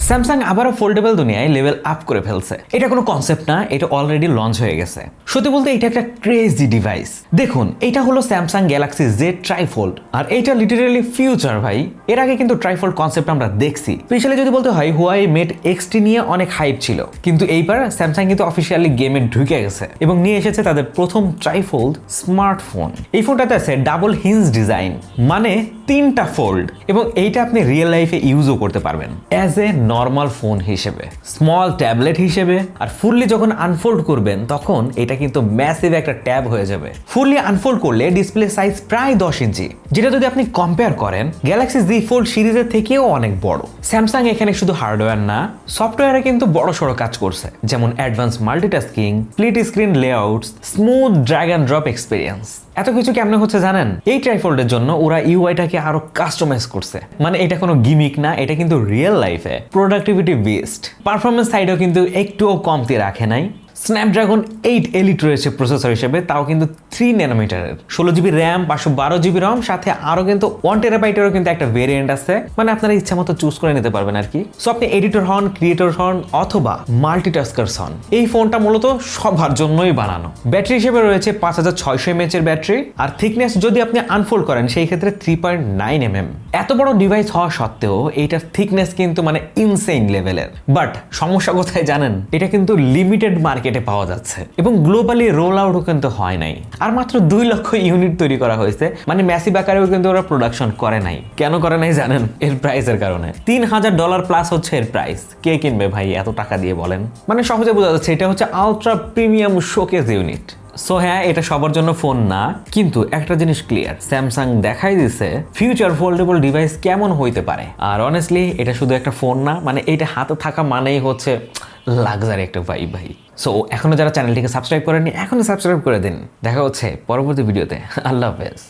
Samsung আবারও foldable দুনিয়ায় level up করে ফেলছে। এটা কোনো কনসেপ্ট না, এটা অলরেডি লঞ্চ হয়ে গেছে। সত্যি বলতে এটা একটা ক্রেজি ডিভাইস। দেখুন, এটা হলো স্যামসাং গ্যালাক্সি জেড ট্রাইফোল্ড, আর এটা লিটারেলি ফিউচার ভাই। এর আগে কিন্তু ট্রাইফোল্ড কনসেপ্ট আমরা দেখছি। স্পেশালি যদি বলতে হয়, হুয়াই মেট এক্সটি নিয়ে অনেক হাইপ ছিল, কিন্তু এইবার স্যামসাং কিন্তু অফিসিয়ালি গেমে ঢুকে গেছে এবং নিয়ে এসেছে তাদের প্রথম ট্রাইফোল্ড স্মার্টফোন। এই ফোনটাতে আছে ডাবল হিঞ্জ ডিজাইন, মানে 3টা ফোল্ড, এবং এইটা আপনি রিয়েল লাইফে ইউজও করতে পারবেন অ্যাজ এ নর্মাল ফোন হিসেবে, স্মল ট্যাবলেট হিসেবে। আর ফুললি যখন আনফোল্ড করবেন তখন এটা কিন্তু ম্যাসিভ একটা ট্যাব হয়ে যাবে। ফুললি আনফোল্ড করলে ডিসপ্লে সাইজ প্রায় 10 ইঞ্চি, যেটা যদি আপনি কম্পেয়ার করেন গ্যালাক্সি জি ফোল্ড সিরিজের থেকেও অনেক বড়। স্যামসাং এখানে শুধু হার্ডওয়্যার না, সফটওয়্যারে কিন্তু বড় সড়ো কাজ করছে, যেমন advance multitasking, split screen layouts, smooth drag and drop experience. এত কিছু কেমনে হচ্ছে জানেন? এই ট্রাইফোল্ডের জন্য ওরা ইউআইটাকে আরো কাস্টমাইজ করছে। মানে এটা কোনো গিমিক না, এটা কিন্তু রিয়েল লাইফে প্রোডাক্টিভিটি বেসড। পারফরমেন্স সাইডেও কিন্তু একটুও কমতি রাখে নাই। স্ন্যাপড্রাগন 8 এলিট রয়েছে প্রসেসর হিসেবে, তাও কিন্তু 3 ন্যানোমিটারের, 16 জিবি র্যাম, 512 জিবি রম, সাথে আরো কিন্তু 1 টেরাবাইটেরও কিন্তু একটা ভেরিয়েন্ট আছে। মানে আপনারা ইচ্ছা মতো চুজ করে নিতে পারবেন আর কি। সো আপনি এডিটর হন, ক্রিয়েটর হন, অথবা মাল্টিটাস্কার্স হন, এই ফোনটা মূলত সবার জন্যই বানানো। ব্যাটারি হিসেবে রয়েছে 5600 mAh এর ব্যাটারি, আর থিকনেস যদি আপনি আনফোল্ড করেন সেই ক্ষেত্রে 3.9 mm। এত বড় ডিভাইস হওয়া সত্ত্বেও এইটার থিকনেস কিন্তু মানে ইনসেইন লেভেলের। বাট সমস্যা কোথায় জানেন? এটা কিন্তু লিমিটেড মার্কেটে পাওয়া যাচ্ছে এবং গ্লোবালি রোল আউটও কিন্তু হয় নাই। আর মাত্র 2 লক্ষ ইউনিট তৈরি করা হয়েছে, মানে ম্যাসিভ আকারেও কিন্তু ওরা প্রোডাকশন করে নাই। কেন করে নাই জানেন? এর প্রাইসের কারণে। $3000 প্লাস হচ্ছে এর প্রাইস। কে কিনবে ভাই এত টাকা দিয়ে বলেন? মানে সহজে বোঝা যাচ্ছে এটা হচ্ছে ultra premium showcase unit. So হ্যাঁ, এটা সবার জন্য ফোন না, কিন্তু একটা জিনিস ক্লিয়ার, স্যামসাং দেখাই দিছে ফিউচার ফোল্ডেবল ডিভাইস কেমন হইতে পারে। আর অনেস্টলি এটা শুধু একটা ফোন না, মানে এটা হাতে থাকা মানেই হচ্ছে লাক্সারি একটা ভাইব ভাই। সো এখনো যারা চ্যানেলটিকে সাবস্ক্রাইব করেননি, এখনো সাবস্ক্রাইব করে দিন। দেখা হচ্ছে পরবর্তী ভিডিওতে। আল্লাহ হাফেজ।